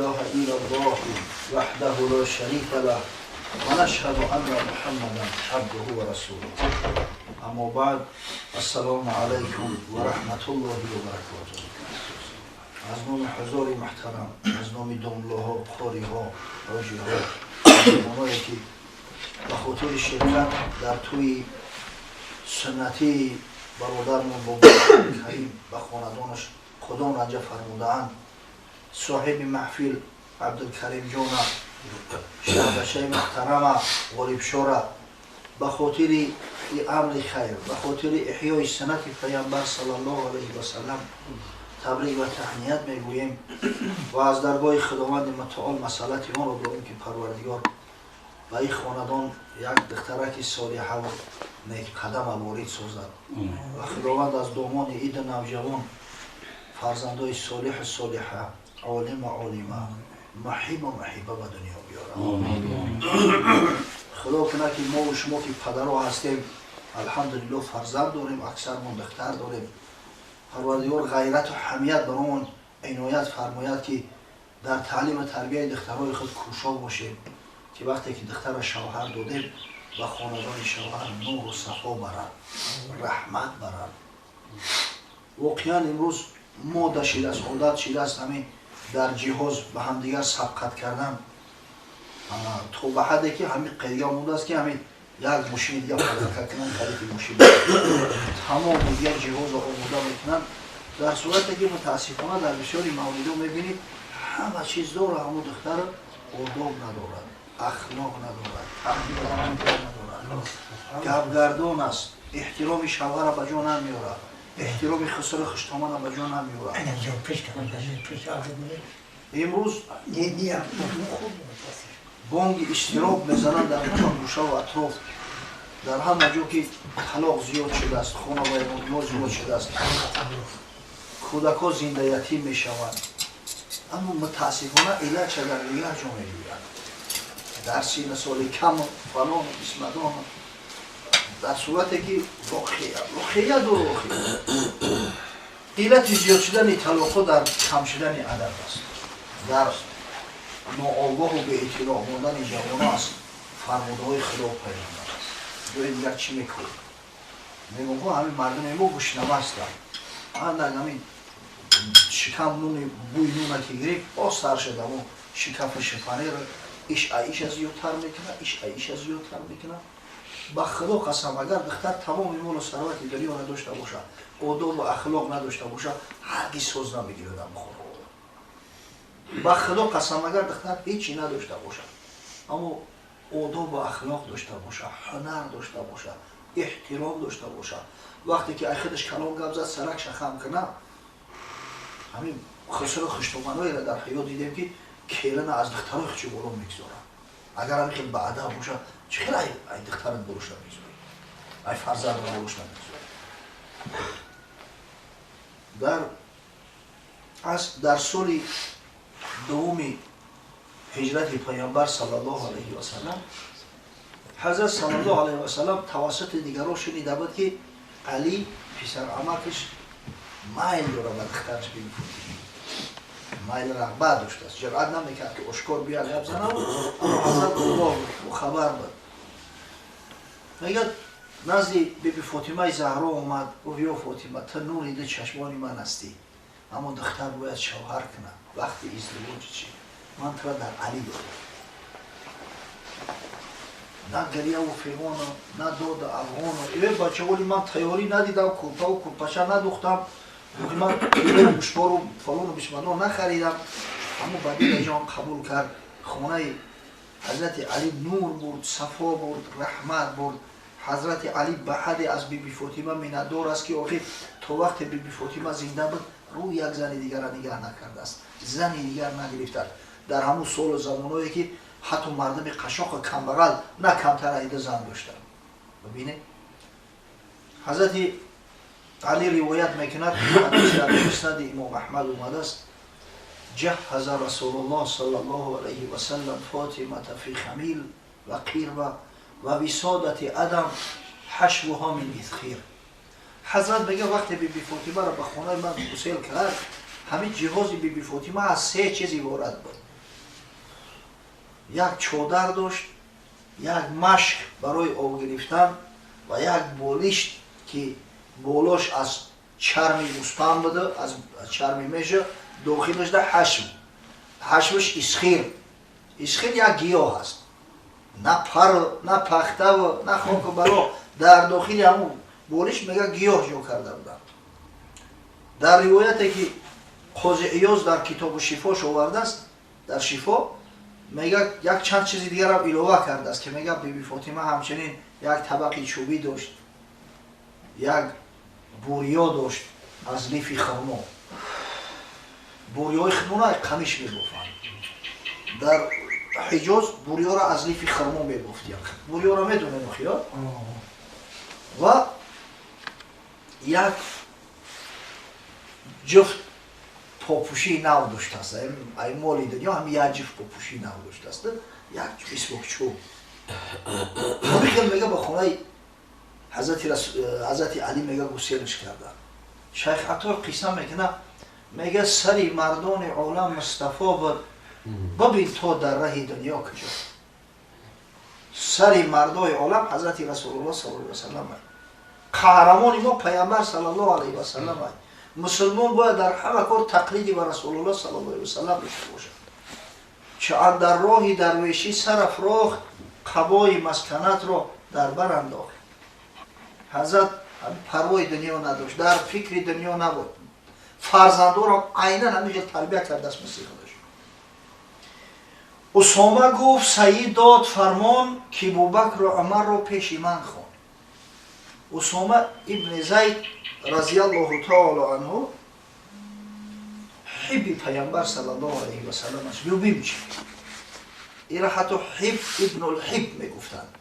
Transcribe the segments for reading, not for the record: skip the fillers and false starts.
إله إلا الله وحده لا شريك له ونشهد أن محمدا عبده ورسوله. أما بعد، السلام عليكم ورحمة الله وبركاته. از نام حضار محترم، از نام داملاها، قاریها، راجیها، مهمانایی که به خاطر شرکت در توی سنتی برادرمون با کریم به خاندانش خدا رنجه فرموده‌اند، صاحب محفل عبدالکریم جان شهبشه محترم غریب شورا به خاطر این امر خیر، به خاطر احیای سنت پیامبر صلی الله علیه و سلم تبریک و تهنیت میگوییم و از درگاه خداوند متعال مسئلت آن را داریم که پروردگار به این خاندان یک دخترک صالحه و نیک قدم وارد سازد و خداوند از دامان عید نوجوان فرزندای صالح صالحه، عالم عالمه، محب و محبه به دنیا بیارد. خدا کنه که ما و شما که پدرها هستیم الحمدلله فرزند داریم، اکثرمون دختر داریم. پروردگار غیرت و حمیت برامون عنایت فرماید که در تعلیم و تربیت دخترهای خود کوشا باشیم که وقتی که دختر شوهر دادیم و خاندان شوهر نور و صفا برند، رحمت برند. واقعا امروز ماده شده است، عادت شده است همین در جهاز به همدیگر سبقت کردن تا به حدی که همین قیام بوده است که همین یک ماشین دیگه حرکت کنن، خرید ماشین تمام دیگه جهاز رو آماده میکنن، در صورتی که متاسفانه در بسیاری موارد میبینید همه چیز داره، اما دختر آداب ندارد، اخلاق ندارد، تحمیل ندارد، گپگردان است، احترام شوهر به جا نمیاره، احترام خسر خشتامان به جا نمیاره. امروز بانگ اشتراک میزنن در چند گوشه و اطراف، در همه جا که طلاق زیاد شده است، خانواده زیاد شده است، کودکان زنده یتیم میشوند. اما متاسفانه علت چه در دیگر جا میگویند، در سین سال کم فلان اسمدان، در صورتی که واقعیت دو واقعیت. علت زیاد شدن طلاق در کم شدن ادب است، در ناآگاه و به اطلاع ماندن جوانان است، فرمودهای خدا پیغمبر است. دوی دیگر چی میکنه؟ میگم همین مردم ما گوشنما هستند. من در همین شکم نون بوی نون که گرفت باز سر شده و شکف شفانه را ایش زیادتر میکنه، ایش زیادتر میکنه. با خدا قسم اگر دختر تمام مال و ثروت دنیا نداشته باشه، آداب و اخلاق نداشته باشه، هرگز سوز نمیگیره در خانواده. با خدا قسم اگر دختر هیچی نداشته باشه، اما آداب و اخلاق داشته باشه، هنر داشته باشه، احترام داشته باشه، وقتی که خودش کلام گپ زد سرک خم کنه، همین خسر خشتومنایی را در حیات دیدیم که کیلن از دخترای خچی بالا میگذارن. اگر همین خیلی به ادب باشه چرا این دخترت بروش نمیگذاری، این فرزند رو بروش نمیگذاری. در سال دوم هجرت پیامبر صلی الله علیه و سلم، حضرت صلی الله علیه و سلم توسط دیگران شنیده بود که علی پسر عمکش مایل داره به دخترش بگیره، مایل رغبت داشته است، جرأت نمیکرد که اشکار بیاد گپ زنه، اما حضرت الله خبر بود. میگه نزد بیبی فاطمه زهرا اومد، گفت یا فاطمه تو نور ده چشمان من هستی، اما دختر باید شوهر کنه، وقتی ازدواج چی؟ من تو را در علی دارم. نه گریه و فیغان نه داد افغان. ایوه بچه ولی من تیاری ندیدم، کلپا و کلپشه ندوختم، من گوشبار و فلان و بشمنان نخریدم، اما بعدی جان قبول کرد. خانه حضرت علی نور بود، صفا بود، رحمت بود. حضرت علی به حد از بیبی فاطمه میندار است که آخر تا وقت بیبی فاطمه زنده بود روی یک زن دیگر را نگاه نکرده است، زنی دیگر نگرفته. در همون سال و زمانهایی که حتی مردم قشاق و کمبغل نه کمتر ایده زن داشتن. ببینید حضرت علی روایت میکند، در مسند امام احمد اومده است، جهز رسول الله صلی الله علیه و سلم فاطمه فی خمیل و قیربه و وسادت ادم حشوها من اذخیر. حضرت میگه وقتی بیبی فاطمه را به خانه من گسیل کرد، همین جهاز بیبی فاطمه از 3 چیز عبارت بود. یک چادر داشت، یک مشک برای آب گرفتن و یک بالشت که بالاش از چرم گوسپند بوده، از چرم میشه، داخلش ده حشم، حشمش اسخیر، اسخیر یک گیاه هست، نه پر نه پخته و نه خاک و بلا، در داخل همون بالش میگه گیاه جو کرده بودن. در روایتی که قاضی عیاض در کتاب شفاش آورده است، در شفا میگه یک چند چیزی دیگر هم علاوه کرده است که میگه بیبی فاطمه همچنین یک طبق چوبی داشت، یک بوریا داشت از لیف خرما، بوریای خرما را قمیش میگفتند. در حجاز بوریا را از لیف خرما میگفتند. بوریا را میدونید خیال؟ و یک جفت پاپوشی نو داشته است. این مالی دنیا هم یک جفت پاپوشی نو داشته است. یک اسمک چوب. خیلی میگه به خونه حضرت علی میگه گسیلش کردن. شیخ عطار قسم میکنه، میگه سری مردان عالم مصطفی بود، ببین تو در راه دنیا کجا. سری مردای عالم حضرت رسول الله صلی الله علیه و سلم، قهرمان ما پیامبر صلی الله علیه و سلم. مسلمان باید در همه کار تقلیدی به رسول الله صلی الله علیه و سلم داشته باشد. چه اندر راه درویشی سر افراخت، قبای مسکنت را در بر انداخت. حضرت پروای دنیا نداشت، در فکر دنیا نبود، فرزندان را عیناً همیشه تربیت کرده است مثل خودش. اسامه گفت سید داد فرمان که ابوبکر و عمر را پیش من خواند. اسامه ابن زید رضی الله تعالی عنه حب پیامبر صلی الله علیه و سلم است. لوبیمچی، این را حتی حب ابن الحب میگفتند.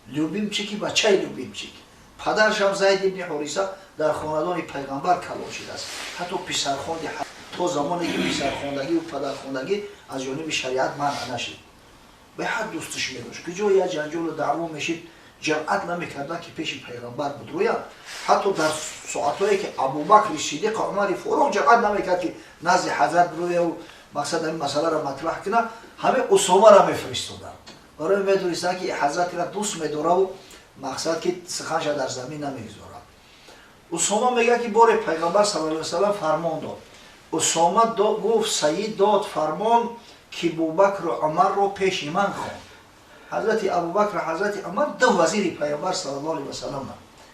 لوبیمچی که بچه لوبیمچی، پدرش هم زید ابن حریثه در خاندان پیغمبر کلاشیده است. حتی پسرخواندی تا زمانی که پسرخواندگی و پدرخواندگی از جانب شریعت منع نشد، به حد دوستش می‌داشت که جای جنجال و دعوا میشید جرأت نمی‌کردن که پیش پیغمبر بدرویند. حتی در ساعتایی که ابوبکر صدیق عمر فاروق جرأت نمی‌کرد که نزد حضرت بروی و مقصد این مسئله را مطرح کنه، همه اسامه را می‌فرستادن. برای می‌دونستن که حضرت را دوست می‌داره و مقصد که سخنش در زمین نمی‌گذاره. اسامه میگه که بار پیغمبر صلی الله علیه و سلم فرمان داد. اسامه گفت سید داد فرمان که ابوبکر و عمر را پیش من خواند. حضرت ابوبکر و حضرت عمر دو وزیر پیامبر صلی الله علیه و سلم،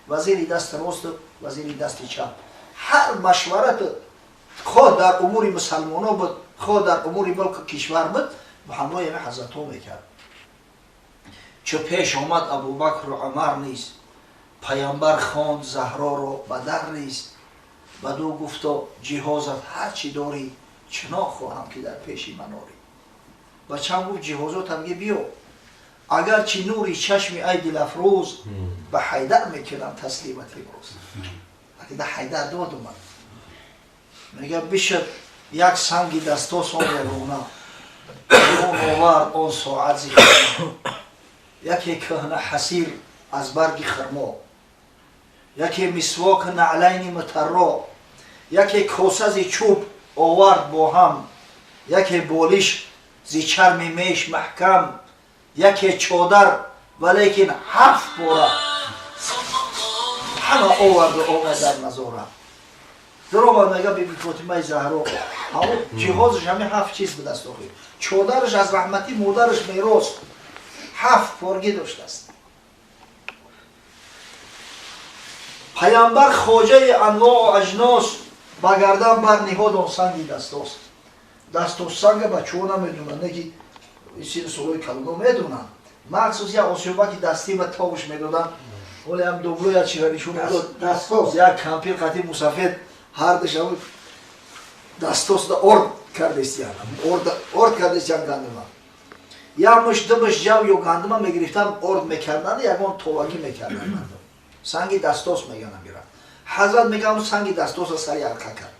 وزیر دست راست و وزیر دست چپ. هر مشورت خود در امور مسلمانان بود، خود در امور ملک کشور بود، به همراه همه حضرت ها میکرد. چو پیش آمد ابوبکر و عمر نیست، پیامبر خواند زهرا را بدر نیست. بدو گفتا جهازت هر چی داری، چنا خواهم که در پیش من آری. بچه‌م گفت جهازات هم بیا، اگر چی نوری چشم ای دل افروز، به حیدر میکنم تسلیمت امروز. وقتی در حیدر داد اومد میگه بشد یک سنگ دستا سان رونه، اون آورد آن ساعت زیخونه، یکی کهنه حسیر از برگ خرما، یکی مسواک نعلین مترا، یکی کاسه زی چوب آورد با هم، یکی بالش زی چرم میش محکم، یکی چادر ولیکن 7 باره همه آورد و آمد در نظاره. در آمد میگه بیبی فاطمه زهرا همون جهازش همه 7 چیز به دست آورد. چادرش از رحمتی مادرش میراث 7 پارگی داشته است. پیامبر خواجه انواع و اجناس با گردن بر نهاد آن سنگی دستاست. دست و سنگ بچه ها نمیدونن، نگی سیر سولوی کلگاه میدونن، مخصوص یک آسیوبه که دستی و تابش میدادن، ولی هم دوبلو یا چیرانیشون دستاست، یک کمپیر قطعی مسافت هر دشاوی دستاست دا ارد کردیست یعنی، ارد کردیست یعنی گندمه. یا مش دمش جو یا گندمه میگرفتن ارد میکردن، یکان توبگی میکردن. سنگی دستاست میگن میرن. حضرت میگن سنگی دستاست سری حلقه کرد.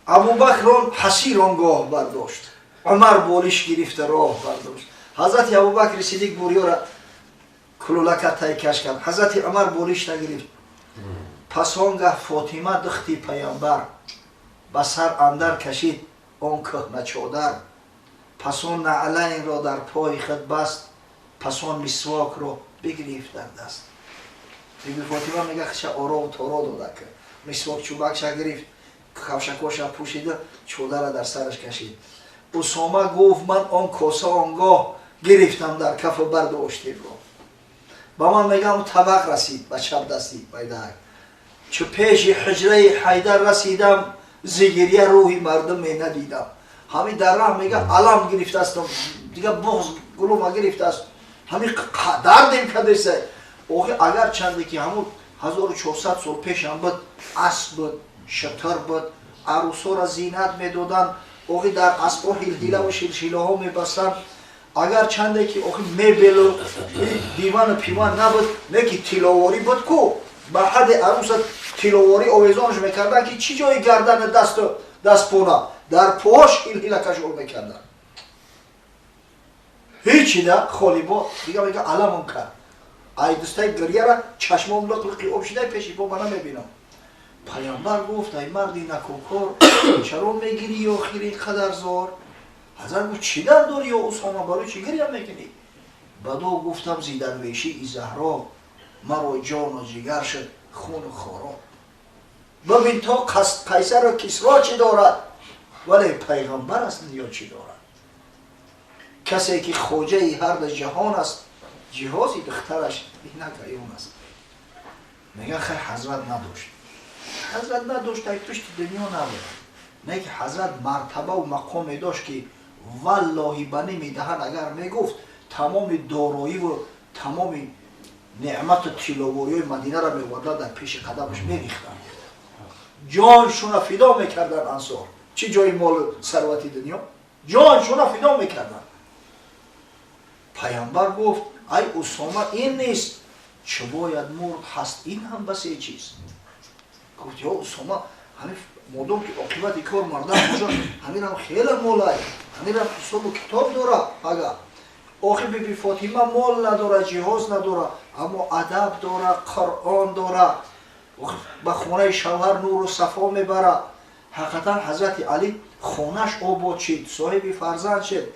ابوبکر حسیر آنگاه برداشت، عمر بالش گرفته راه برداشت. حضرت ابوبکر صدیق بوریا را کلولک تای کش کرد، حضرت عمر بالش نگرفت. پس آنگاه فاطمه دختی پیامبر به سر اندر کشید آن کهنه چادر، پس آن نعلین را در پای خود بست، پس آن مسواک را بگرفت در دست. بیبی فاطمه میگه خشه آرا و تارا داده که مسواک چوبکش گرفت، کفشکاش پوشیده، چوده را در سرش کشید. اسامه گفت من آن کاسه آنگاه گرفتم در کف برداشتیم رو. با من میگم طبق رسید به چپ دستی بیدک. چو پیش حجره حیدر رسیدم، زگیریه روحی مردم می ندیدم. همین در راه میگه علم گرفته است، دیگه بغض گلوم گرفته است، همین دردیم کدیسه. اگر چنده که همون 1400 سال پیش هم بود، اسب بود، شتر بود، عروسا را زینت میدادن، اوقی در اسبا هیله و شلشیله ها میبستن. اگر چنده که اوقی میبل و دیوان پیوان نبود، نکی تیلاواری بود کو با حد عروس تیلاواری آویزانش میکردن که چی جای گردن دست پونه در پاش هیله کشور میکردن. هیچی ده خالی با دیگه میگه علمون کرد. ای دستای گریه را چشمام لقلقی آب شده پیشی با من میبینم. پیامبر گفت ای مردی نکوکار چرا میگیری آخری قدر زار؟ حضرت گفت چی در داری یا اسامه برای چی گریه میکنی؟ بدو گفتم زیدن ویشی ای زهرا مرا جان و جگر شد خون و خارا. ببین تا قیصر و کسرا چی دارد ولی پیغمبر است یا چی دارد؟ کسی که خوجه ای هر دو جهان است، جهازی دخترش اینک ایون است. میگه خیلی حضرت نداشت. حضرت نداشت ای پشت دنیا نبود. نه که حضرت مرتبه و مقامی داشت که والله بنی میدهن اگر میگفت تمام دارایی و تمام نعمت و تلاواری مدینه را میورده در پیش قدمش میریختن. جانشون را فدا میکردن انصار. چی جای مال ثروتی دنیا؟ جانشون را فدا میکردن. پیامبر گفت ای اسامه این نیست چه باید مرد هست این هم بس ای چیز. گفت یا اسامه همین مادام که عاقبت کار مردم باشه همین هم خیلی مولای همین هم حساب و کتاب داره. اگر آخه بیبی فاطمه مال نداره جهاز نداره اما ادب داره قرآن داره به خونه شوهر نور و صفا میبره. حقیقتا حضرت علی خونش آباد شد صاحب فرزند شد.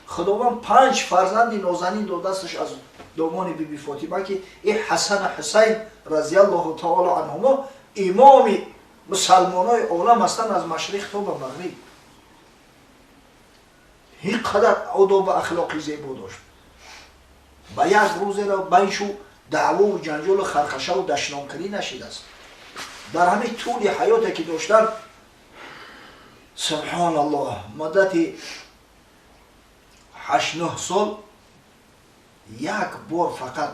خداوند 5 فرزند نازنین دو دستش از دامان بیبی فاطمه که این حسن و حسین رضی الله تعالی عنهما امام مسلمانای عالم هستند از مشرق تا به مغرب. این قدر آداب و اخلاقی زیبا داشت. به یک روز را بینشو دعوا و جنجال و خرخشه و دشنامکاری نشید است. در همین طول حیاتی که داشتن سبحان الله مدت 8-9 سال یک بار فقط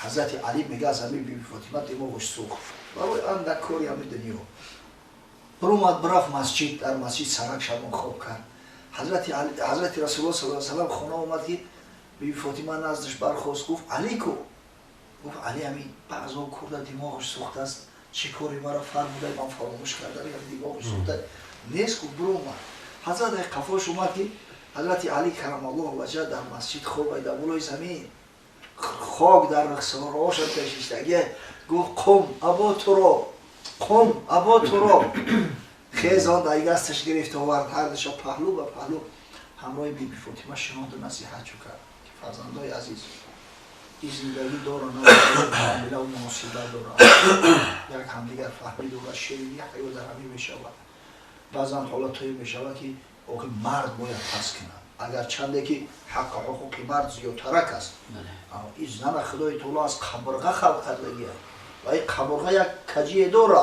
حضرت علی میگه از همین بیبی فاطمه دماغش سوخت برای اندک کاری همین دنیا برومد برفت مسجد در مسجد سرک شبان خواب کرد. حضرت رسول الله صلی الله علیه و سلم خونه اومد که بیبی فاطمه نزدش برخواست گفت علی کو؟ گفت علی همین بعضا کرده دماغش سوخته است چی کاری مرا فرموده من فراموش کرده یا دماغش سوخته نیست. گفت برو اومد حضرت قفاش اومد که حضرت علی کرم الله وجهه در مسجد خوابه در بالای زمین خاک در رخسارهاش کشیدگی. گفت قم ابا تراب قم ابا تراب خیزان در دستش گرفت و آورد هر دشا پهلو به پهلو همراه بیبی فاطمه شناند و نصیحت شو کرد که فرزندای عزیز این زندگی داره نه و مناسبت داره یک همدیگر فهمید و شیرینی حیو در همین می شود. بعضا حالت هایی می شود که اوقی مرد باید پس کنند اگر چنده که حق حقوق مرد زیادترک است. اما این زن خدای تعالی از قبرغه خلق کردگی و این قبرغه یک کجی داره.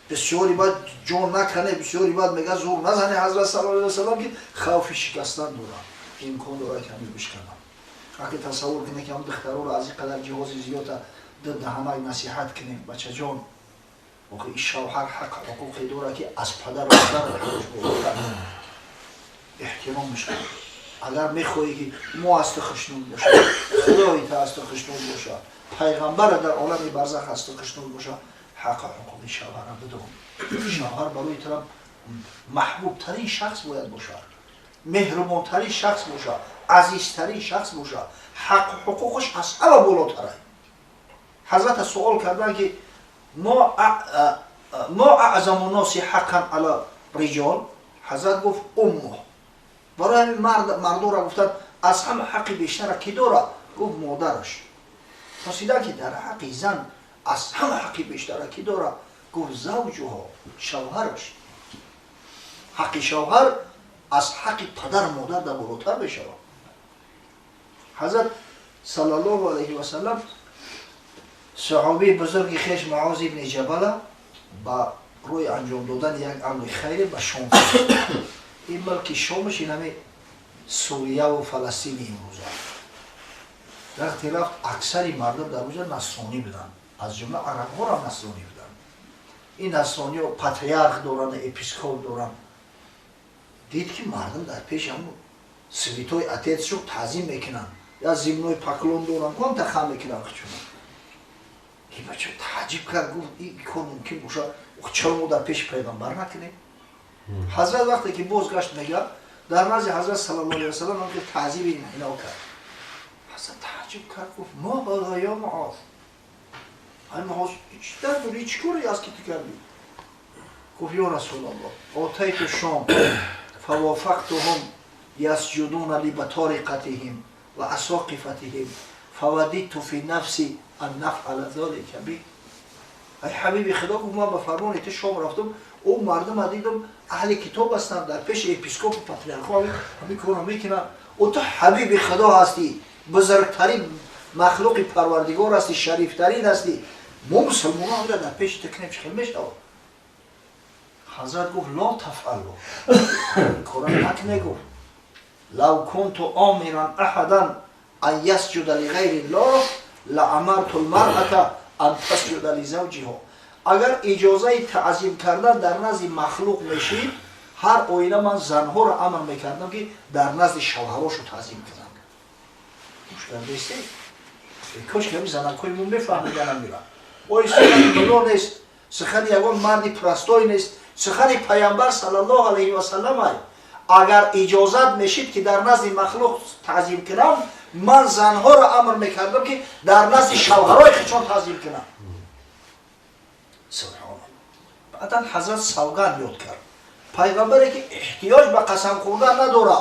بسیاری باید جون نکنه بسیاری باید میگه زور نزنه. حضرت صلی الله علیه و سلم که خوف شکستن داره امکان داره که همین بشکنم. اگه تصور کنه که هم دخترها را از این قدر جهاز زیاد ده همه نصیحت کنیم بچه جان وقتی این شوهر حق حقوقی داره که از پدر و مادر احترامش کنه. اگر میخوایی که ما است خشنود باشه خدای تا است خشنود باشه پیغمبر در عالم برزخ است خشنود باشه حق حقوق شوهر را بدون. شوهر برای طرف محبوب ترین شخص باید باشه مهربان ترین شخص باشه عزیزترین شخص باشه حق حقوقش از همه بالاتره. حضرت سوال کردن که ما اعظم الناس حقا علی رجال. حضرت گفت امه برای همین مردم را گفتن از همه حقی بیشتر کی داره؟ گفت مادرش. پرسیدن که در حق زن از همه حقی بیشتر کی داره؟ گفت زوجها، شوهرش. حق شوهر از حق پدر مادر در بالاتر بشه. حضرت صلی الله علیه و سلم صحابی بزرگی خیش معاذ ابن جبل با روی انجام دادن یک امر خیری به شام این ملک شامش این همه سوریه و فلسطین امروز در اختلاف اکثری مردم در اونجا نصرانی بودن، از جمله عرب ها را نصرانی بودن. این نصرانی ها پاتریارخ دارن، اپیسکوپ دارن. دید که مردم در پیش همون سویتوی اتیتشو تعظیم میکنن یا زمینوی پاکلون دارن کن تخم میکنن خچونن. این بچه تعجیب کرد، گفت این کار ممکن باشه چرا ما در پیش پیغمبر نکنیم؟ حضرت وقتی که بازگشت میگه در نزد حضرت صلی الله علیه و سلم هم که تعظیم اینا کرد. حضرت تعجب کرد، گفت ما هذا یا معاذ؟ این معاذ در دوری چی کاری است که تو کردی؟ گفت یا رسول الله آتیت الشام فوافقتهم یسجدون لبطارقتهم و اساقفتهم فوددت فی نفسی ان نفعل ذلک بی. ای حبیب خدا، گفت من به فرمان تو شام رفتم، او مردم دیدم اهل کتاب هستند در پیش اپیسکوپ و پاتریارخا همین کارو میکنن. او تو حبیب خدا هستی، بزرگترین مخلوق پروردگار هستی، شریفترین هستی، ما مسلمانان را در پیش تکنیم چخیل میشنو. حضرت گفت لا تفعلوا، قرآن حق نگفت لو كنت آمرا احدا ان يسجد لغیر الله لامرت المرأة ان تسجد لزوجها. اگر اجازه تعظیم کردن در نزد مخلوق میشید، هر آینه من زنها را امر میکردم که در نزد شوهراشو تعظیم کنند. مشکل نیست. کاش که همین زنکایمون میفهمیدن میرن. او سخن بلا نیست، سخن یگان مردی پرستای نیست، سخن پیامبر صلی الله علیه و سلم است. اگر اجازت میشید که در نزد مخلوق تعظیم کنم، من زنها را امر میکردم که در نزد شوهرای خودشون تعظیم کنم. سبحان الله. بعدا حضرت سوگند یاد کرد. پیغمبری که احتیاج به قسم خوردن نداره،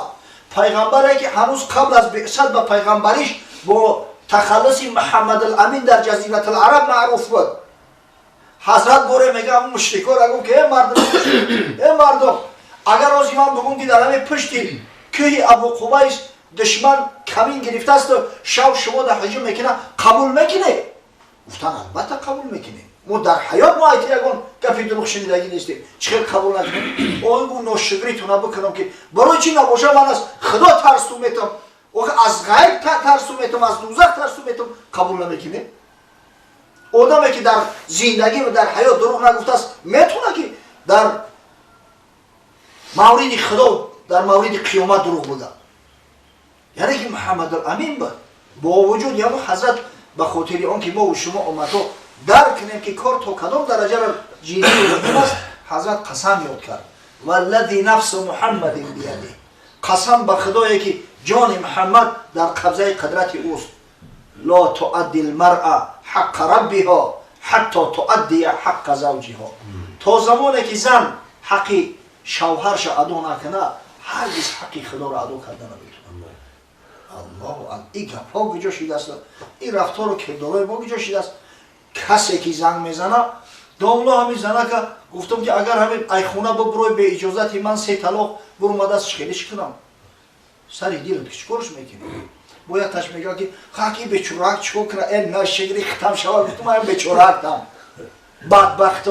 پیغمبری که هنوز قبل از بعثت به پیغمبریش با تخلص محمد الامین در جزیره العرب معروف بود. حضرت بوره میگه اون مشرکا را گفت که ای مردم اگر از من بگم که در همه پشتی که ابو قبیس دشمن کمین گرفته است و شما در هجوم میکنه، قبول میکنه؟ گفتن البته قبول میکنیم، ما در حیات ما ایتی یکون گفی دروغ شنیدگی نیستیم، چخیل قبول نکنیم؟ اون گو ناشکریتونه بکنم که برای چی نباشه من از خدا ترسو میتم و از غیب ترسو میتم، از دوزخ ترسو میتم، قبول نمیکنه؟ آدمی که در زندگی و در حیات دروغ نگفته است میتونه که در مورد خدا در مورد قیامت دروغ بگه؟ یعنی که محمد الامین بود. با وجود یا حضرت به خاطر آن که ما و شما امتو درک کنیم که کار تا کدام درجه را جیدی است، حضرت قسم یاد کرد والذی نفس محمد بیده، قسم به خدایی که جان محمد در قبضه قدرت اوست. لا تؤدي المرأة حق ربها حتی تؤدي حق زوجها. تا زمانی که زن حقی شوهرش ادا نکنه، هرگز حقی خدا را ادا کردن نمیتونه. الله، این گپ ها کجا شده است؟ این رفتار و کردارهای ما کجا شده است؟ کسی که زنگ میزنه داملا همین زنه که گفتم که اگر همین ای خونه ببروی به اجازت من 3 طلاق برو دست خیلیش کنم، سری دیرم که چکارش میکنی؟ باید تش میگه که خاکی بیچورک چکو کنه این نشگری ختم شود. گفتم من بیچورکتم. بدبخت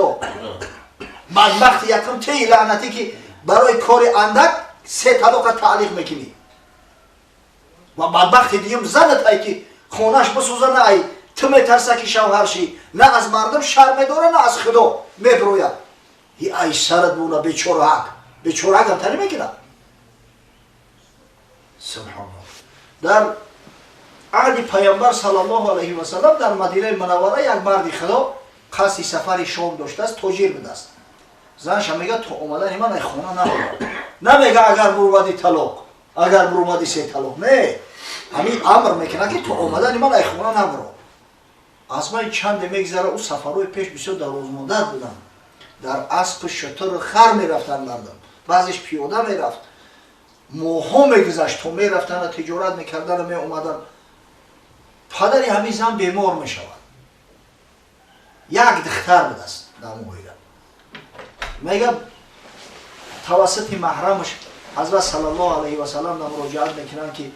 یکم تی لعنتی که برای کار اندک 3 طلاق تعلیق میکنی و بدبخت دیگه زنت ای که خونش بسوزه، نه ای تو میترسه که شوهرشی، نه از مردم شرم داره نه از خدا میبروید. ای سرت بونه بیچورک هم تنی میکنه. سبحان الله. در عهد پیامبر صلی الله علیه و سلم در مدینه منوره یک مرد خدا قصد سفر شام داشته است، تاجر بوده است. زنش میگه تو اومدن من خونه نمیگه اگر برودی طلاق، اگر برودی 3 طلاق، نه، همین امر میکنه که تو اومدن من خونه نبرو. از من چند میگذره او سفرهای پیش بسیار دراز مدت بودن، در اسب شتر خر میرفتن مردم، بعضیش پیاده میرفت. ماها میگذشت تا میرفتن تجارت میکردن و می اومدن. پدری همین زن بیمار میشود. یک دختر بود است در مویده. میگه توسط محرمش حضرت صلی الله علیه و سلم در مراجعت میکنن که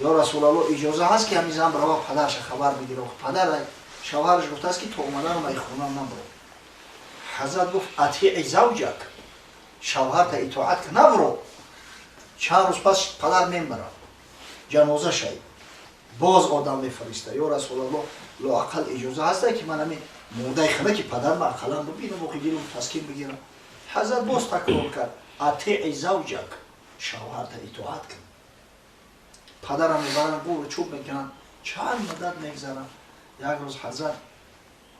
یا رسول الله اجازه هست که همین زن برای پدرش خبر بگیره. پدر شوهرش گفته است که تو اومدن و خونه نبرو. حضرت گفت اطیع زوجک، شوهرت اطاعت که نبرو. چند روز پس پدر میبره جنازه شد. باز آدم میفرسته یا رسول الله لااقل اجازه هست که من همین موده خونه که پدر من خلم ببینم و خیلی تسکین بگیرم. حضرت باز تکرار کرد اطیع زوجک، شوهرت اطاعت کن. پدرم میبرن گور چوب میکنن. چند مدت میگذرن. یک روز حضرت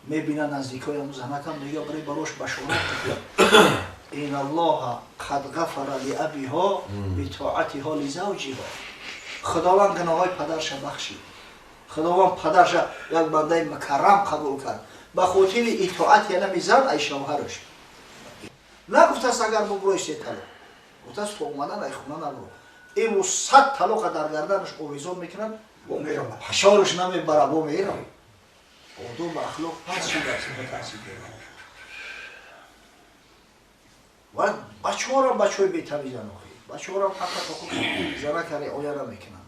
میبینن نزدیکای همون زنکم دیگه برای براش بشارت کرد این الله قد غفر لابیها بطاعتها لزوجها. خداوند گناههای پدرش بخشید. خداوند پدرش یک بنده مکرم قبول کرد به خاطر اطاعت یعنی زن ای شوهرش. نگفت است اگر ببروی سه طلاق، گفت است تو اومدن ای خونه نبرو. این 100 طلاق در گردنش آویزان میکنن و میرم پشارش نمیبره و میرم. آدم و اخلاق پس شده است متاسف و بچه ها را بچه های بی‌تمیز نخواهید. بچه ها را حتی زنه کاری آیا را میکنن.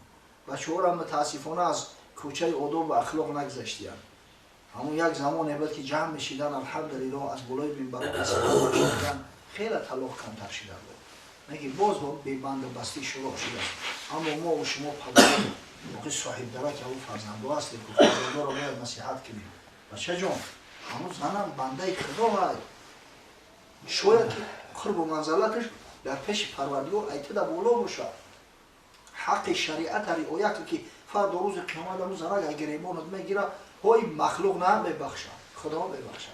بچه ها را متاسفانه از کوچه آدم و اخلاق نگذشتیان. همون یک زمانی بود که جمع میشیدن الحمدلله از بالای منبر استفاده میشیدن خیلی طلاق کمتر شده بود. میگه باز با بند و بستی شروع شده. اما ما و شما پدران موقع صاحب درک او فرزندو هستیم که فرزندو را باید نصیحت کنیم. بچه جان همون زنم بنده خدا های شاید که قرب و منزلتش در پیش پروردگار ایته در بالا باشه. حق شریعت رعایت که فرد روز قیامت همون زنه گریبانت میگیره های مخلوق نه میبخشه، خدا میبخشه.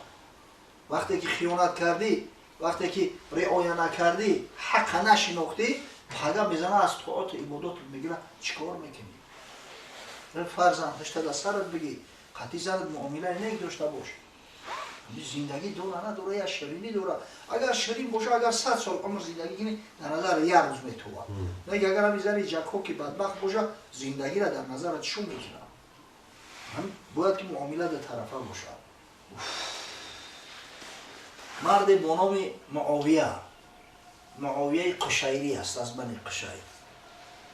وقتی که خیانت کردی، وقتی که رعایت نکردی، حق نشناختی، پدر میزنه از طاعت عبادت میگیره. چیکار میکنی؟ فرزند داشته در سرت بگی قطعی زنت معامله نیک داشته باش. زندگی دوره نه دوره یا شیرینی دوره. اگر شیرین باشه اگر 100 سال عمر زندگی کنی در نظر یک روز میتوه. نه اگر هم زنی جکو که بدبخت باشه زندگی را در نظرت شو میکنه. هم باید که معامله در طرفه باشه. مرد با نام معاویه قشیری است از بنی قشیر.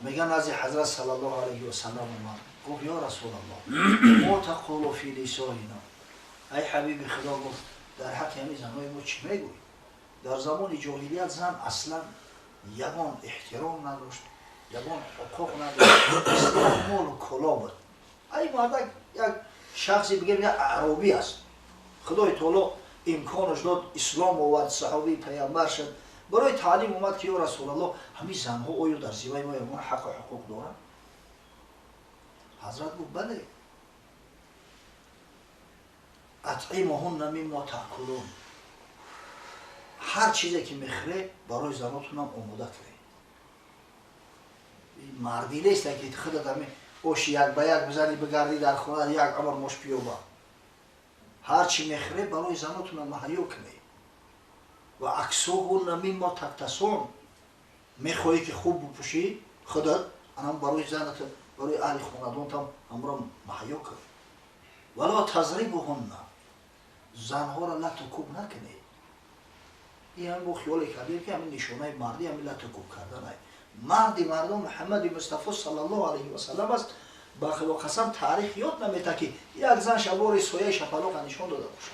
میگن از حضرت صلی الله علیه و سلم اومد گفت یا رسول الله ما تقول فی نسائنا. ای حبیب خدا گفت در حق همین زنهای ما چی میگوی؟ در زمان جاهلیت زن اصلا یگان احترام نداشت، یگان حقوق نداشت، استعمال و کلا بود. ای مردک یک شخصی بگیم یک اعرابی است، خدای تعالی امکانش داد اسلام آورد، صحابی پیامبر شد، برای تعلیم اومد که یا رسول الله همین زنها آیا در زیبای ما حق و حقوق دارن؟ حضرت گفت بله. اطعمهن مما تاکلون. هر چیزی که میخوره برای زناتون هم آماده کنید. مردی نیست که خودت همین اوش یک به یک بزنی بگردی در خونه یک امر مش پیوبه. هر چی میخوره برای زناتون هم مهیا کنید. و اکسوهن مما تکتسون. میخوایی که خوب بپوشی خودت هم برای زنت برای اهل خاندانت هم امر مهیا کن. ولا تضربهن. زنها را لطکوب نکنید. این هم با خیال کردیم که همین نشانه مردی همین لطکوب کردن است. مردی مردم محمد مصطفی صلی الله علیه و سلم است. با خدا قسم تاریخ یاد نمیده که یک زن شبار سویه شپلاق نشان داده باشه.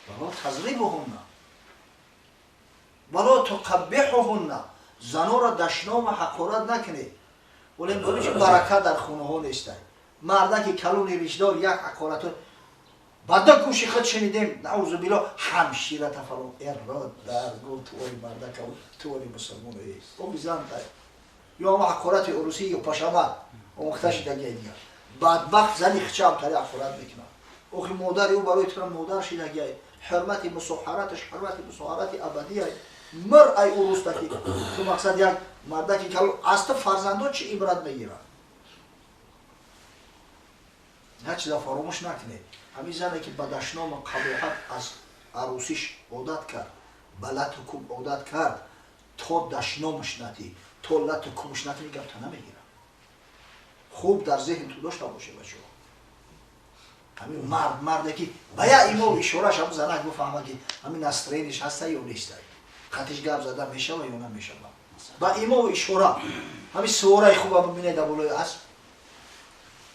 ولا تضربهن ولا تقبحهن. زنها را دشنام و حقارت نکنید. ولی اینطوری که برکت در خونه ها نیست. مرده که کلون ریشدار یک حقارت بعد گوشی خود شنیدیم نعوذ بالله همشیره تفرم اراد در گل توی مرده که توی مسلمان ایست او بیزن تای یا ما حقارت عروسی یا پاشامه او مختش دیگه دیگه بدبخت زنی خچه هم تاری حقارت میکنه اوخی مادر او برای ترم مادر شیده حرمت مسحراتش حرمت مسحرات ابدی است. مر ای عروس تکی تو مقصد یک مرده که کلون است فرزندان چی عبرت میگیرن. نه چیزا فراموش نکنید. همین زنی که به دشنام قباحت از عروسیش عادت کرد، به لطکوب عادت کرد، تو دشنامش نتی تو لط کمش نتی میگم تا نمیگیرم. خوب در ذهن تو داشته باشه بچه ها. همین مرده که باید ایما و اشارهش هم زنک بفهمه که همین نسترینش هسته یا نیسته، خطش گپ زده میشه و یا نمیشه. با ایما و اشاره همین سواره خوب هم ببینه در بلوی اسب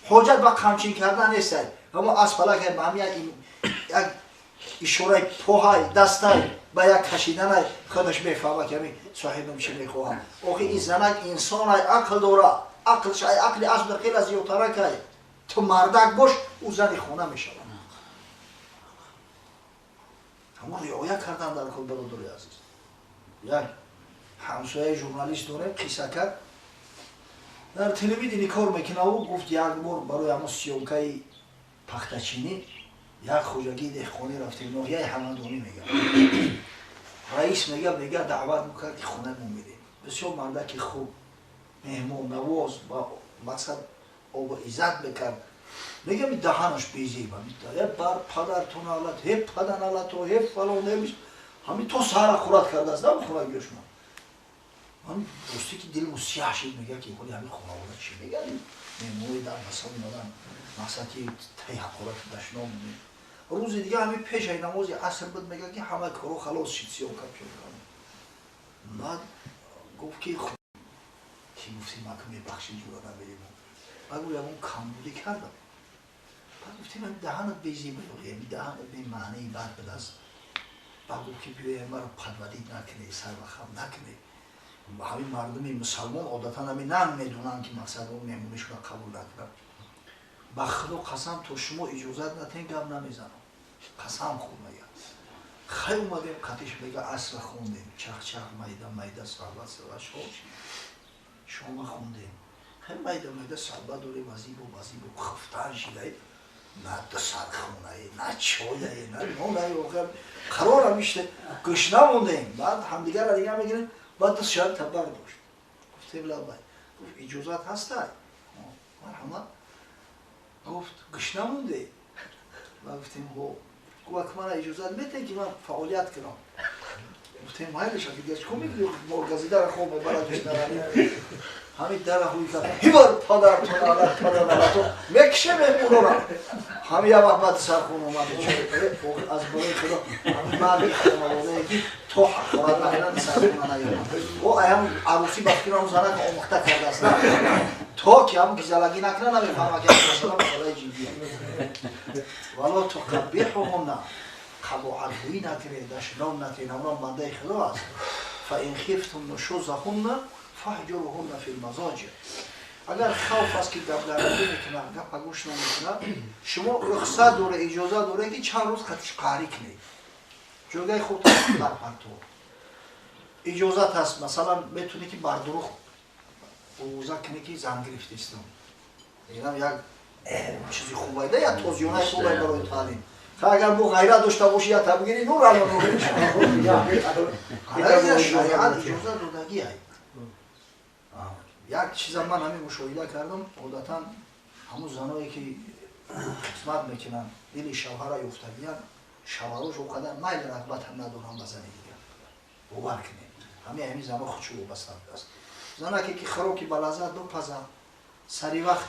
حاجت با قمچین کردن نیسته، اما اسب حالا که همین یک اشاره پاهای دستای با یک کشیدن خودش میفهمه که همین صاحبم چی میخواهم. آخه این زنک انسان های عقل داره، عقلش های عقل اسب در خیلی از یوتاره که تو مردک باش او زنی خونه میشه. همون رعایت کردن در کل برادری عزیز. یک همسایه ژورنالیست داره قصه کرد در تلویزیون کار میکنه و گفت یک بار برای همون سیومکای پختچینی یک خوجگی دهقانی رفتیم ناحیه حمدانی میگه رئیس میگه دعوت میکرد که خونه میدیم بسیار مردک خوب مهمون نواز با مقصد آب عزت بکرد میگه می دهانش بیزی با بر پدرتون حالت هپ پدن حالت و هپ فلان نمیش همین تو سهر خورد کرده است نمی خونه گوش من دوستی که دل سیاه شد میگه که خودی همین خانواده چی میگه مهمونی در مثلا میدادن مقصد که تی حقارت دشنا میدیم روز دیگه همین پیش های نمازی عصر بود میگه که همه کارو خلاص شد سیاه کپ شد بعد گفت که کی گفتی ما که میبخشی جورا نمیدیم بعد گویم اون کمبودی کردم بعد گفتی من دهانت بیزی بگویم دهانت بی معنی بعد بدست بعد گفت که بیوی ما رو پدودید نکنه سر و خم نکنه همین مردمی مسلمان عادتا همین نمیدونن که مقصد اون مهمونشون رو قبول نکنن با خدا قسم تو شما اجازت ندین گپ نمیزنم قسم خود میگم خیلی اومدیم قطیش میگه عصر خوندیم چخ میده صحبت شما خوندیم خیلی میده صحبت داریم وزیب و خفتن شده نه دو سرخونه نه چایه نه نونه قرار همیشته گشنه موندیم بعد همدیگر را دیگه میگیریم بعد دست شاید تبر داشت گفتیم لبای گفت اجازت هسته مرحمت گفت گشنه مونده و گفتیم گفت من اجازت میده که من فعالیت کنم گفتیم مایلش ها دیگه چکو میگی مرگزی در خوب میبرد گشنه همین در خوبی کرد هیبار پادرتون علتو مکشه مهمونو را همین هم احمد سرخون اومده چه از برای خدا همین مردی خانواده که تو حقارت نکنن سرخون نیارم او هم عروسی بخیر هم زنک آمخته کرده است تو که هم گیزلگی نکنن نمیفهمه که مثلا مقاله جیبیه ولا تو قبیح هم نه قباحت گویی نکنه دشنام نکنه همون بنده خدا است فاین خفتم نشوزهن فاهجروهن فی المضاجع اگر خوف است که گپ درنده میکنن گپ گوش نمیکنن شما رخصت داره اجازه داره که چند روز خودش قهری کنید جوگه خودتون در پرتو اجازت هست مثلا میتونی که بر دروغ اوزه کنی که زن گرفته استم اینم یک چیزی خوبه ده یا توضیحونه خوبه برای تعلیم اگر بو غیرت داشته باشی یا تبگیری نور الان نور میشه همه شریعت اجازه دادگی هست یک چیز من همین مشاهده کردم عادتا همون زنایی که قسمت میکنن دل شوهر را یفتگیان شوهرش اوقدر میل رغبت هم ندارن به زن دیگر باور کنید همین زنها خودشو وابسته است زنکی که خراکی به لذت بپزن سری وقت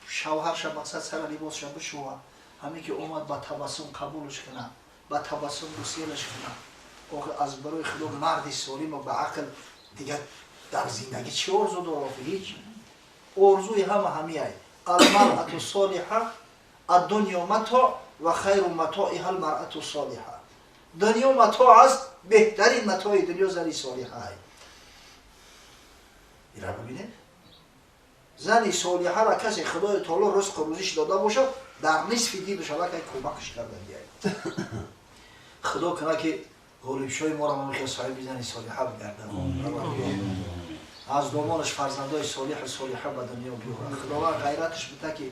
شوهرش مقصد سر لباسش بشوه همین که اومد با تبسم قبولش کنه با تبسم بسیلش کنه آخه از برای خدا مردی سالم و به عقل دیگر در زندگی چی ارزو داره؟ هیچ ارزوی همیه المرأة الصالحة الدنیا متاع و خیر متاعها المرأة الصالحة دنیا متاع است بهترین متاع دنیا زنی صالحه ای این را ببینید زنی صالحه را کسی خدای تعالی رزق و روزیش داده باشه در نصف دیدش علاقه کمکش کردن بیاید خدا کنه که غالب شوی ما را میخواد صاحب زنی صالحه بگردن از دومانش فرزندای صالحه به دنیا بیاره خداوند غیرتش بده که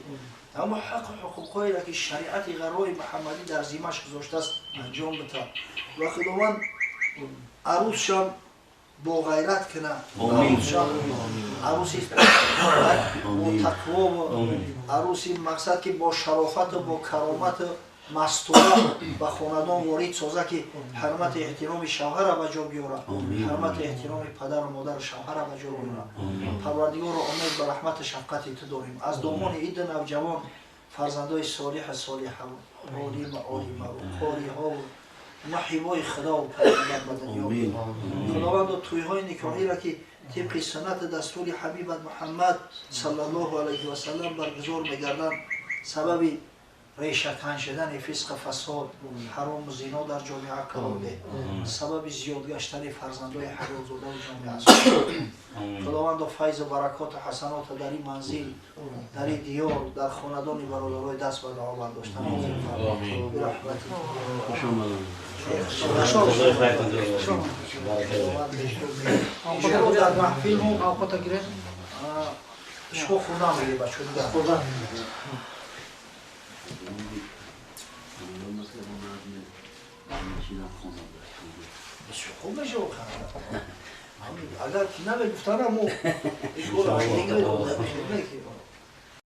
اما حقوقی را که شریعت غرای محمدی در ذمه‌اش گذاشته است انجام بده و خداوند عروسشان با غیرت کنه عروسی با تقوا و عروسی مقصد که با شرافت و با کرامت мастура ба хонадон ворид соза ки ҳурмати эҳтироми шавҳара ба ҷо биёра, ҳурмати эҳтироми падару модару шавҳара ба ҷо биёра. Парвардигоро умед ба раҳмату шафқати ту дорем. Аз домони иду навҷавон фарзандои солиҳа солиҳа олима олимаву қориҳову муҳибои худову пайғамбар ба дунё биёр. худовандо тӯйҳои никоҳиро ки тибқи суннати дастури ҳабибат муҳаммад саллаллоҳу алайҳи васалам баргузор мегарданд, сабаби решакан шудани фисқу фасод, ҳарому зино дар ҷомеа қарор деҳ, сабаби зиёд гаштани фарзандои ҳалолзодаи ҷомеа аст. худовандо файзу баракоту ҳасаноту дар ин манзил, дар ин диёр, дар хонадони бародарои даст ба дуо бардоштан бирахматик. дар маҳфилму авқота гирем шо хӯрдан биги бачо дигар خوب میشه اگر که نمیگفتن همون